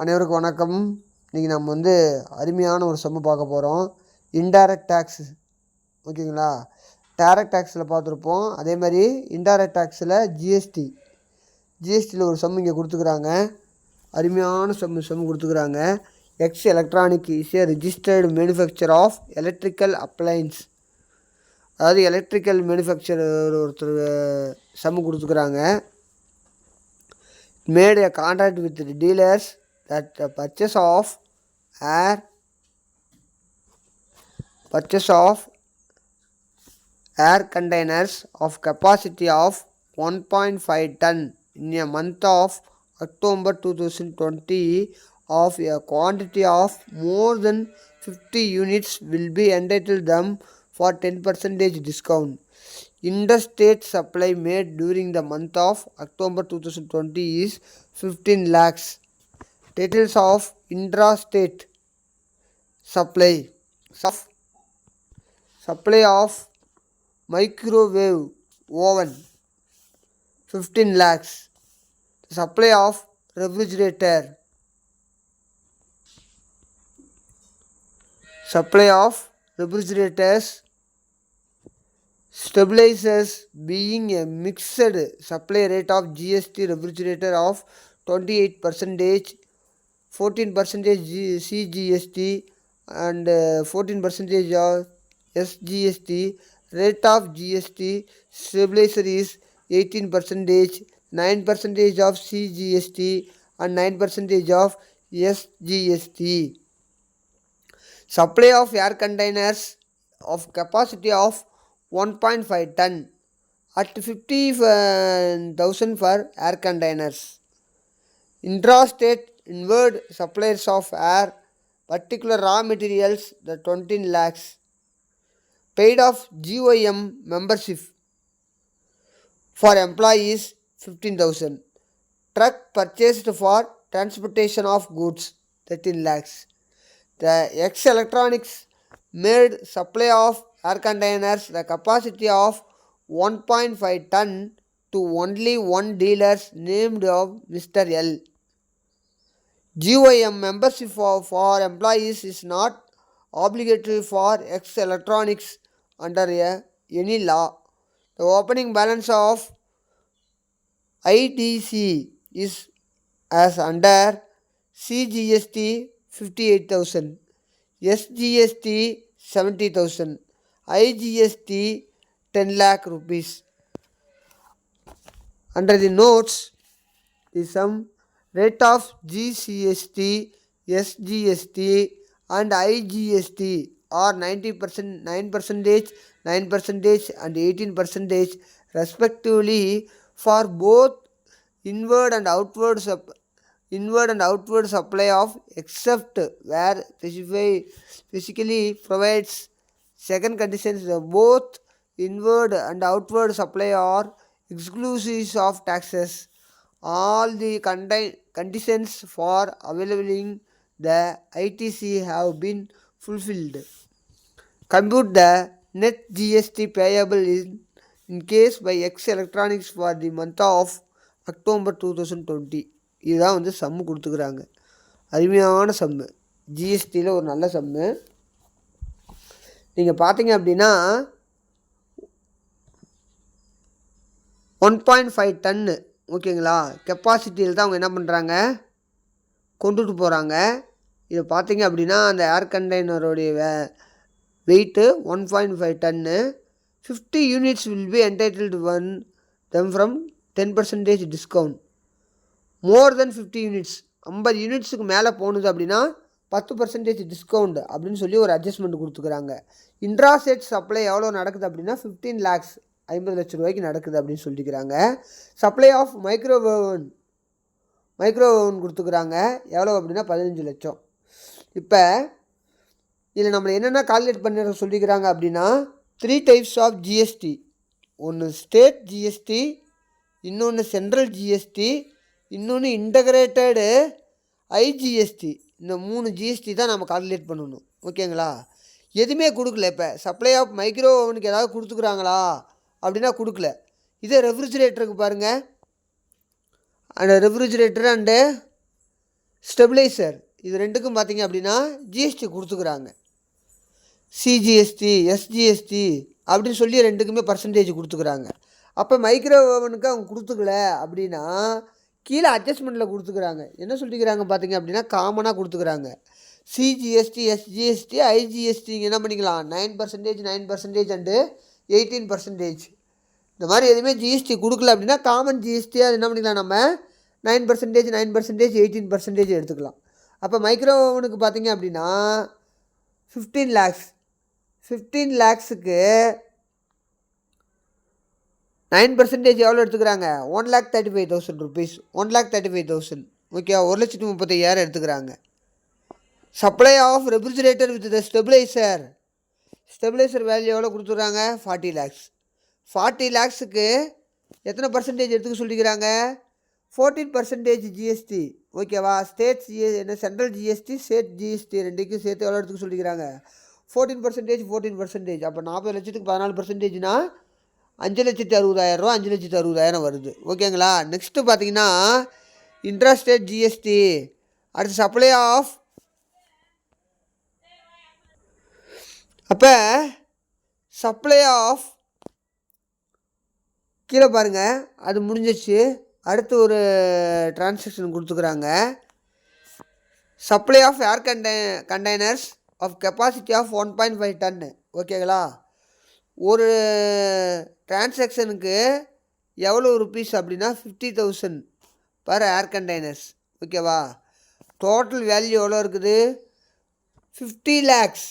அனைவருக்கும் வணக்கம். இன்றைக்கி நம்ம அருமையான ஒரு சம்மு பார்க்க போகிறோம். Indirect tax. ஓகேங்களா? டைரக்ட் டேக்ஸில் பார்த்துருப்போம். அதே மாதிரி இன்டைரக்ட் டேக்ஸில் ஜிஎஸ்டியில் ஒரு சம்மு இங்கே கொடுத்துக்கிறாங்க. அருமையான சம்மு கொடுத்துக்கிறாங்க. X electronic is a registered manufacture of electrical appliance. அதாவது எலக்ட்ரிக்கல் மேனுஃபேக்சரர் ஒருத்தர் சம்மு கொடுத்துக்கிறாங்க. Made a contract with the dealers that the purchase of air containers of capacity of 1.5 ton in a month of October 2020 of a quantity of more than 50 units will be entitled them for 10% discount. Interstate supply made during the month of October 2020 is 15 lakhs. Details of intrastate supply of microwave oven 15 lakhs. Supply of refrigerator, supply of refrigerators, stabilizers being a mixed supply rate of GST refrigerator of 28%, 14% CGST and 14% of SGST. Rate of GST stabilizer is 18%, 9% of CGST and 9% of SGST. Supply of air containers of capacity of 1.5 ton at 50,000 for air containers. Intrastate inward suppliers of air particular raw materials the 20 lakhs. Paid of GOM membership for employees 15,000. Truck purchased for transportation of goods 13 lakhs. The X Electronics made supply of air containers the capacity of 1.5 ton to only one dealer named of Mr. L. GOM membership for employees is not obligatory for X Electronics under any law. The opening balance of IDC is as under CGST 58,000, SGST 70,000, IGST 10 lakh rupees. Under the notes, the sum rate of GCST, SGST and IGST are 90%, 9%, 9% and 18% respectively for both inward and outward supply of except where physically provides. Second condition is both inward and outward supply are exclusive of taxes. All the conditions for availing the ITC have been fulfilled. Compute the net GST payable in case by X Electronics for the month of October 2020. இதுதான் சம்மு கொடுத்துக்கிறாங்க. அருமையான சம்மு. ஜிஎஸ்டியில் ஒரு நல்ல சம்மு. நீங்கள் பார்த்தீங்க அப்படின்னா 1.5 டன்னு ஓகேங்களா கெப்பாசிட்டியில் தான் அவங்க என்ன பண்ணுறாங்க கொண்டுட்டு போகிறாங்க. இதை பார்த்தீங்க அப்படின்னா அந்த ஏர் கண்டெய்னருடைய weight 1.5 ton. 50 units will be entitled on them from 10% discount. More then 50 units 50 யூனிட்ஸுக்கு மேலே போணுது அப்படின்னா 10% டிஸ்கவுண்ட் அப்படின்னு சொல்லி ஒரு அட்ஜஸ்ட்மெண்ட் கொடுத்துக்கிறாங்க. இன்ட்ராஸ்டேட் சப்ளை எவ்வளோ நடக்குது அப்படின்னா 15 lakhs 50 லட்ச ரூபாய்க்கு நடக்குது அப்படின்னு சொல்லிக்கிறாங்க. சப்ளை ஆஃப் மைக்ரோவேவன் கொடுத்துக்கிறாங்க. எவ்வளோ அப்படின்னா 15 லட்சம். இப்போ இதில் நம்மளை என்னென்ன கால்குலேட் பண்ண சொல்லிக்கிறாங்க அப்படின்னா 3 types ஆஃப் ஜிஎஸ்டி. ஒன்று ஸ்டேட் ஜிஎஸ்டி, இன்னொன்று சென்ட்ரல் ஜிஎஸ்டி, இன்னொன்று இன்டகிரேட்டடு ஐஜிஎஸ்டி. இந்த 3 ஜிஎஸ்டி தான் நம்ம கால்குலேட் பண்ணணும். ஓகேங்களா? எதுவுமே கொடுக்கல. இப்போ சப்ளை ஆஃப் மைக்ரோ ஓவனுக்கு ஏதாவது கொடுத்துக்குறாங்களா அப்படின்னா கொடுக்கல. இதே ரெஃப்ரிஜிரேட்டருக்கு பாருங்கள், அந்த ரெஃப்ரிஜிரேட்டர் அண்டு ஸ்டெபிளைசர் இது ரெண்டுக்கும் பார்த்தீங்க அப்படின்னா ஜிஎஸ்டி கொடுத்துக்குறாங்க. சிஜிஎஸ்டி எஸ்ஜிஎஸ்டி அப்படின்னு சொல்லி ரெண்டுக்குமே பர்சன்டேஜ் கொடுத்துக்குறாங்க. அப்போ மைக்ரோ ஓவனுக்கு அவங்க கொடுத்துக்கல அப்படின்னா கீழே அட்ஜஸ்ட்மெண்ட்டில் கொடுத்துக்குறாங்க. என்ன சொல்லிக்கிறாங்க பார்த்தீங்க அப்படின்னா காமனாக கொடுத்துக்குறாங்க. சிஜிஎஸ்டி எஸ்ஜிஎஸ்டி ஐஜிஎஸ்டி என்ன பண்ணிக்கலாம் 9% 9% அண்டு 18%. இந்த மாதிரி எதுவுமே ஜிஎஸ்டி கொடுக்கல அப்படின்னா காமன் ஜிஎஸ்டியாக என்ன பண்ணிக்கலாம் நம்ம 9% 9% 18% எடுத்துக்கலாம். அப்போ மைக்ரோ ஓவனுக்கு பார்த்தீங்க அப்படின்னா 15 lakhs 15 lakhsக்கு 9% எவ்வளோ எடுத்துக்கிறாங்க 1,35,000 rupees 1,35,000 ஓகே 1,35,000 எடுத்துக்கிறாங்க. Supply of refrigerator with the stabiliser value எவ்வளோ கொடுத்துட்றாங்க 40 lakhs 40 lakhsக்கு எத்தனை பர்சன்டேஜ் எடுத்துக்க சொல்லிக்கிறாங்க 14% ஜிஎஸ்டி ஓகேவா. ஸ்டேட் என்ன சென்ட்ரல் ஜிஎஸ்டி ஸ்டேட் ஜிஎஸ்டி ரெண்டுக்கும் சேர்த்து எவ்வளோ எடுத்துக்க சொல்லிக்கிறாங்க 14%. அப்போ 40 லட்சத்துக்கு 14%னா 5,60,000 5,60,000 வருது ஓகேங்களா. நெக்ஸ்ட்டு பார்த்தீங்கன்னா இன்ட்ராஸ்டேட் ஜிஎஸ்டி. அடுத்து சப்ளை ஆஃப். அப்போ சப்ளை ஆஃப் கீழே பாருங்கள் அது முடிஞ்சிச்சு. அடுத்து ஒரு டிரான்சாக்ஷன் கொடுத்துக்குறாங்க. Supply of air containers of capacity of 1.5 ton ஓகேங்களா. ஒரு டிரான்சாக்ஷனுக்கு எவ்வளோ ருபீஸ் அப்படின்னா 50,000 பர் ஏர் கண்டெய்னர்ஸ் ஓகேவா. டோட்டல் வேல்யூ எவ்வளோ இருக்குது 50 lakhs.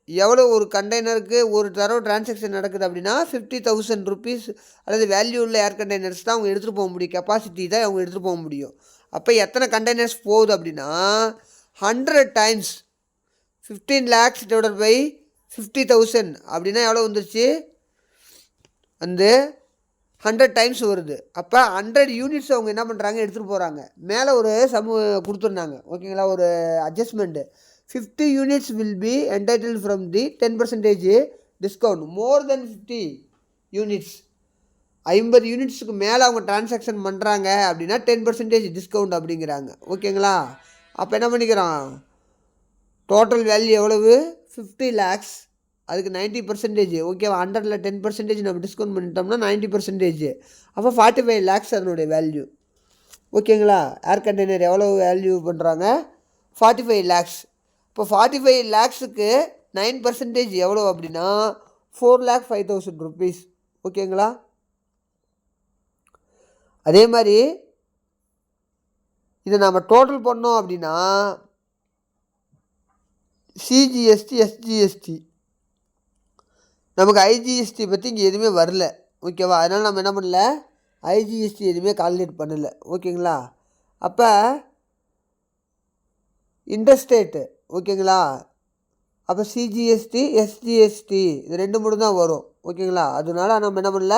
எவ்வளோ ஒரு கண்டெய்னருக்கு ஒரு தடவை டிரான்சாக்ஷன் நடக்குது அப்படின்னா 50,000 rupees அல்லது வேல்யூ உள்ள ஏர் கண்டெய்னர்ஸ் தான் அவங்க எடுத்துகிட்டு போக முடியும். கெப்பாசிட்டி தான் அவங்க எடுத்துகிட்டு போக முடியும். அப்போ எத்தனை கண்டெய்னர்ஸ் போகுது அப்படின்னா 100 times 15 lakhs டிவைடட் பை 50,000 அப்படின்னா எவ்வளோ வந்துருச்சு வந்து 100 times வருது. அப்போ 100 units அவங்க என்ன பண்ணுறாங்க எடுத்துகிட்டு போகிறாங்க. மேலே ஒரு கொடுத்துருந்தாங்க ஓகேங்களா ஒரு adjustment 50 units will be entitled from the 10% discount more than 50 units. 50 யூனிட்ஸுக்கு மேலே அவங்க டிரான்சாக்ஷன் பண்ணுறாங்க அப்படின்னா 10% டிஸ்கவுண்ட் அப்படிங்கிறாங்க ஓகேங்களா. அப்போ என்ன பண்ணிக்கிறோம் டோட்டல் வேல்யூ எவ்வளவு 50 lakhs அதுக்கு 90% ஓகேவா. 100ல் 10% நம்ம டிஸ்கவுண்ட் பண்ணிட்டோம்னா 90%. அப்போ 45 lakhs அதனுடைய வேல்யூ ஓகேங்களா. ஏர் கண்டெய்னர் எவ்வளோ வேல்யூ பண்ணுறாங்க 45 lakhs. இப்போ 45 lakhsக்கு 9% எவ்வளோ அப்படின்னா 4,05,000 rupees ஓகேங்களா. அதே மாதிரி இதை நம்ம டோட்டல் பண்ணோம் அப்படின்னா சிஜிஎஸ்டி எஸ்ஜிஎஸ்டி நமக்கு ஐஜிஎஸ்டி பற்றி இங்கே எதுவுமே வரல ஓகேவா. அதனால் நம்ம என்ன பண்ணல ஐஜிஎஸ்டி எதுவுமே கால்குலேட் பண்ணலை ஓகேங்களா. அப்போ இன்டர்ஸ்டேட்டு ஓகேங்களா. அப்போ சிஜிஎஸ்டி எஸ்ஜிஎஸ்டி இது ரெண்டு மட்டும் தான் வரும் ஓகேங்களா. அதனால நம்ம என்ன பண்ணல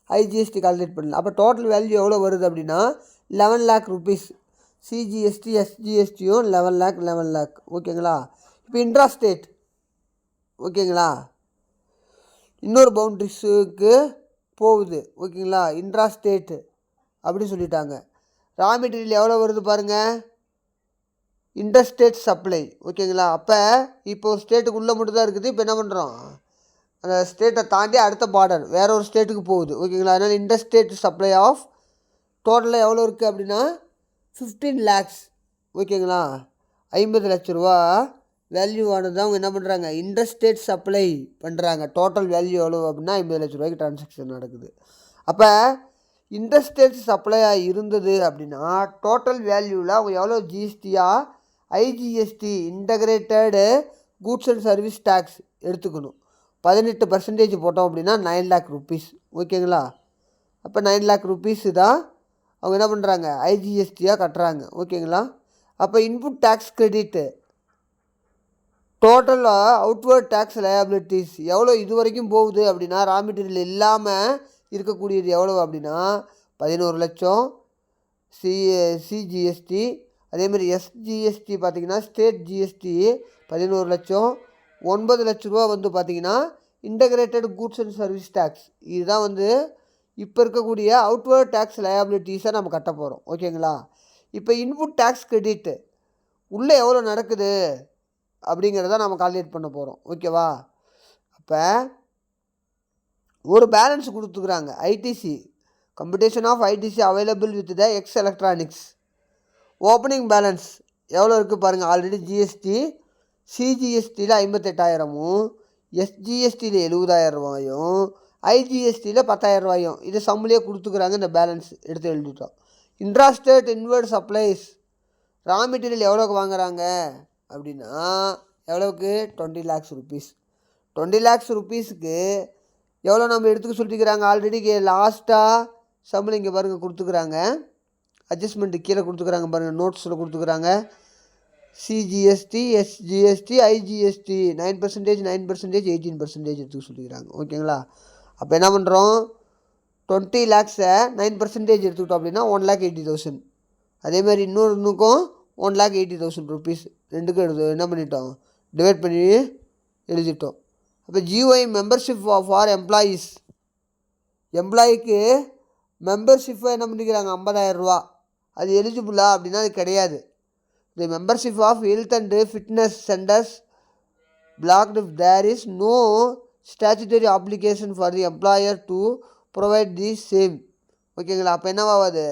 ஐஜிஎஸ்டி கால்குலேட் பண்ணல. அப்போ டோட்டல் வேல்யூ எவ்வளோ வருது அப்படின்னா 11 lakh rupees. சிஜிஎஸ்டி எஸ்ஜிஎஸ்டியும் 11 lakh ஓகேங்களா. இப்போ இன்ட்ராஸ்டேட் ஓகேங்களா இன்னொரு பவுண்ட்ரிஸுக்கு போகுது ஓகேங்களா. இன்ட்ராஸ்டேட்டு அப்படின்னு சொல்லிட்டாங்க. ரா மெட்டீரியல் எவ்வளோ வருது பாருங்கள் இன்டர்ஸ்டேட் சப்ளை ஓகேங்களா. அப்போ இப்போ ஒரு ஸ்டேட்டுக்குள்ளே மட்டும் தான் இருக்குது. இப்போ என்ன பண்ணுறோம் அந்த ஸ்டேட்டை தாண்டி அடுத்த பார்டர் வேறு ஒரு ஸ்டேட்டுக்கு போகுது ஓகேங்களா. அதனால் இன்டர்ஸ்டேட் சப்ளை ஆஃப் டோட்டலாக எவ்வளோ இருக்குது அப்படின்னா 15 lakhs ஓகேங்களா. 50 லட்ச ரூபா வேல்யூவானது தான் அவங்க என்ன பண்ணுறாங்க இன்டர்ஸ்டேட் சப்ளை பண்ணுறாங்க. டோட்டல் வேல்யூ எவ்வளோ அப்படின்னா 50 லட்ச ரூபாய்க்கு டிரான்சாக்ஷன் நடக்குது. அப்போ இன்டர்ஸ்டேட் சப்ளையாக இருந்தது அப்படின்னா டோட்டல் வேல்யூவில் அவங்க எவ்வளோ ஜிஎஸ்டியாக IGST integrated goods and service tax எடுத்துக்கணும். 18% போட்டோம் அப்படின்னா 9 lakh rupees ஓகேங்களா. அப்போ 9 lakh rupees தான் அவங்க என்ன பண்ணுறாங்க ஐஜிஎஸ்டியாக கட்டுறாங்க ஓகேங்களா. அப்போ இன்புட் டேக்ஸ் கிரெடிட்டு டோட்டலாக அவுட்வர்ட் டேக்ஸ் லயபிலிட்டிஸ் எவ்வளோ இது வரைக்கும் போகுது அப்படின்னா ரா மெட்டீரியல் இல்லாமல் இருக்கக்கூடியது எவ்வளோ அப்படின்னா 11 லட்சம் சிஜிஎஸ்டி. அதேமாதிரி எஸ்ஜிஎஸ்டி பார்த்திங்கன்னா ஸ்டேட் ஜிஎஸ்டி 11 லட்சம். 9 லட்ச ரூபா வந்து பார்த்திங்கன்னா integrated goods and service tax. இதுதான் வந்து இப்போ இருக்கக்கூடிய அவுட்வர்ட் டேக்ஸ் லயபிலிட்டிஸை நம்ம கட்ட போகிறோம் ஓகேங்களா. இப்போ இன்புட் டேக்ஸ் கிரெடிட் உள்ளே எவ்வளோ நடக்குது அப்படிங்கிறத நம்ம கால்குலேட் பண்ண போகிறோம். ஓகேவா? அப்போ ஒரு பேலன்ஸ் கொடுத்துக்கிறாங்க. ITC computation of ITC available with the X electronics. Opening balance எவ்வளோ இருக்குது பாருங்கள். ஆல்ரெடி ஜிஎஸ்டி சிஜிஎஸ்டியில் 58,000ம் எஸ்ஜிஎஸ்டியில் 70,000 ரூபாயும் ஐஜிஎஸ்டியில் 10,000 ரூபாயும் இது சம்மிலே கொடுத்துக்கிறாங்க. இந்த பேலன்ஸ் எடுத்து எழுதிட்டோம். இன்ட்ராஸ்டேட் இன்வெர்ட் சப்ளைஸ் ரா மெட்டீரியல் எவ்வளோக்கு வாங்குறாங்க அப்படின்னா எவ்வளோக்கு 20 lakhs rupees. 20 lakhs rupeesக்கு எவ்வளோ நம்ம எடுத்துக்க சொல்லிக்கிறாங்க. ஆல்ரெடி லாஸ்ட்டாக சம்மில் இங்கே பாருங்கள் கொடுத்துக்கிறாங்க. அட்ஜஸ்ட்மெண்ட்டு கீழே கொடுத்துக்கிறாங்க பாருங்கள். நோட்ஸில் கொடுத்துக்கிறாங்க. சிஜிஎஸ்டி எஸ்ஜிஎஸ்டி ஐஜிஎஸ்டி 9%, 9%, 18% எடுத்துக்க சொல்லிக்கிறாங்க. ஓகேங்களா? அப்போ என்ன பண்ணுறோம், 20 lakhs-ஐ 9% எடுத்துக்கிட்டோம் அப்படின்னா 1,80,000. அதேமாதிரி இன்னொன்றுக்கும் 1,80,000 rupees ரெண்டுக்கும் என்ன பண்ணிட்டோம், டிவைட் பண்ணி எழுதிட்டோம். அப்போ ஜிஓஐ மெம்பர்ஷிப் ஃபார் எம்ப்ளாயீஸ், எம்ப்ளாயிக்கு மெம்பர்ஷிப்பை என்ன பண்ணிக்கிறாங்க 50,000 ரூபா. அது எலிஜிபிளா அப்படின்னா அது கிடையாது. The membership of health and fitness centres blocked if there is no statutory obligation for the employer to provide the same. ஓகேங்களா? அப்போ என்னவாது,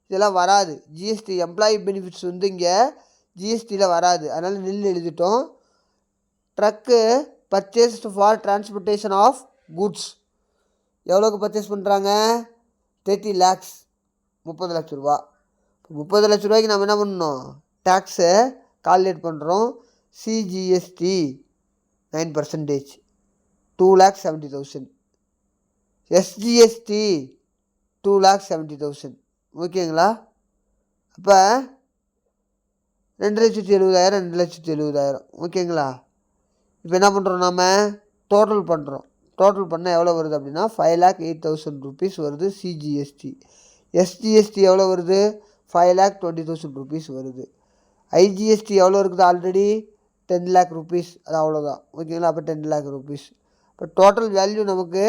இதெல்லாம் வராது. ஜிஎஸ்டி எம்ப்ளாயி பெனிஃபிட்ஸ் இங்கே ஜிஎஸ்டியில் வராது. அதனால் நில் எழுதிட்டோம். Truck purchased for transportation of goods எவ்வளோக்கு purchase பண்ணுறாங்க, 30 lakhs, 30 லட்ச ரூபா. 30 லட்ச ரூபாய்க்கு நம்ம என்ன பண்ணணும், டேக்ஸை கால்குலேட் பண்ணுறோம். சிஜிஎஸ்டி 9%, 2,70,000. எஸ்ஜிஎஸ்டி 2,70,000. ஓகேங்களா? அப்போ 2,70,000, 2,70,000. ஓகேங்களா? இப்போ என்ன பண்ணுறோம், நாம் டோட்டல் பண்ணுறோம். டோட்டல் பண்ணால் எவ்வளோ வருது அப்படின்னா 5,08,000 rupees வருது சிஜிஎஸ்டி. எஸ்ஜிஎஸ்டி எவ்வளோ வருது, 5,20,000 rupees வருது. ஐஜிஎஸ்டி எவ்வளோ இருக்குது, ஆல்ரெடி 10 lakh rupees. அது அவ்வளோதான். ஓகேங்களா? அப்போ 10 lakh rupees. இப்போ டோட்டல் வேல்யூ நமக்கு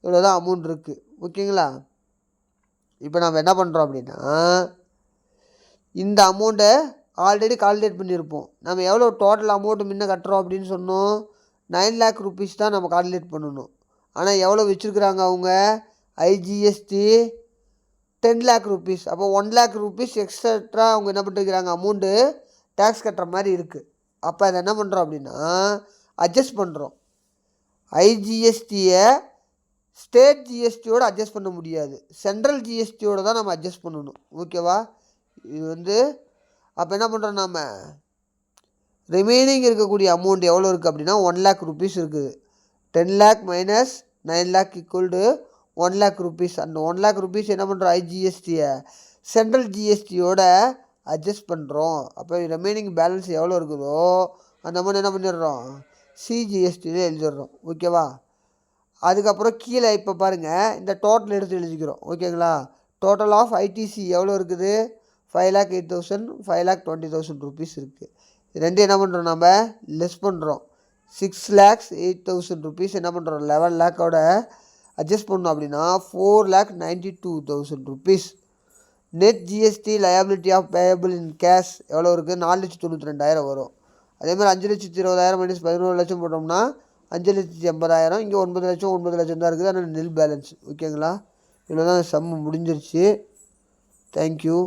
இவ்வளோ தான் அமௌண்ட் இருக்குது. ஓகேங்களா? இப்போ நம்ம என்ன பண்ணுறோம் அப்படின்னா இந்த அமௌண்ட்டை ஆல்ரெடி கால்குலேட் பண்ணியிருப்போம். நம்ம எவ்வளோ டோட்டல் அமௌண்ட்டு முன்ன கட்டுறோம் அப்படின்னு சொன்னோம், 9 lakh rupees தான் நம்ம கால்குலேட் பண்ணணும். ஆனால் எவ்வளோ வச்சுருக்குறாங்க அவங்க, ஐஜிஎஸ்டி 10 lakh rupees. அப்போ 1 lakh rupees எக்ஸ்ட்ரா அவங்க என்ன பண்ணிருக்கிறாங்க, அமௌண்ட்டு டேக்ஸ் கட்டுற மாதிரி இருக்குது. அப்போ அதை என்ன பண்ணுறோம் அப்படின்னா அட்ஜஸ்ட் பண்ணுறோம். ஐஜிஎஸ்டியை ஸ்டேட் ஜிஎஸ்டியோடு அட்ஜஸ்ட் பண்ண முடியாது, சென்ட்ரல் ஜிஎஸ்டியோடு தான் நம்ம அட்ஜஸ்ட் பண்ணணும். ஓகேவா? இது அப்போ என்ன பண்ணுறோம், நம்ம ரிமைனிங் இருக்கக்கூடிய அமௌண்ட் எவ்வளோ இருக்குது அப்படின்னா 1 lakh rupees இருக்குது. 10 lakh minus 9 lakh = 1 lakh rupees. அந்த 1 lakh rupees என்ன பண்ணுறோம், ஐஜிஎஸ்டியை சென்ட்ரல் ஜிஎஸ்டியோட அட்ஜஸ்ட் பண்ணுறோம். அப்போ ரிமைனிங் பேலன்ஸ் எவ்வளோ இருக்குதோ அந்த அமௌண்ட் என்ன பண்ணிடுறோம், சிஜிஎஸ்டியில் எழுதிடுறோம். ஓகேவா? அதுக்கப்புறம் கீழே இப்போ பாருங்கள் இந்த டோட்டல் எடுத்து எழுதிக்கிறோம். ஓகேங்களா? டோட்டல் ஆஃப் ஐடிசி எவ்வளோ இருக்குது, 5,08,000, 5,20,000 rupees இருக்குது. ரெண்டு என்ன பண்ணுறோம், நம்ம லெஸ் பண்ணுறோம். 6,08,000 rupees என்ன பண்ணுறோம், 11 lakhோட அட்ஜஸ்ட் பண்ணோம் அப்படின்னா 4,92,000 rupees. Net GST liability of payable in cash எவ்வளோ இருக்குது, 4,92,000 வரும். அதேமாதிரி 5,20,000 மைனஸ் 11 லட்சம் போட்டோம்னா 5,80,000. இங்கே 9 லட்சம் 9 லட்சம் தான் இருக்குது. ஆனால் நில் பேலன்ஸ். ஓகேங்களா? இவ்வளோ தான் சம் முடிஞ்சிருச்சு. தேங்க்யூ.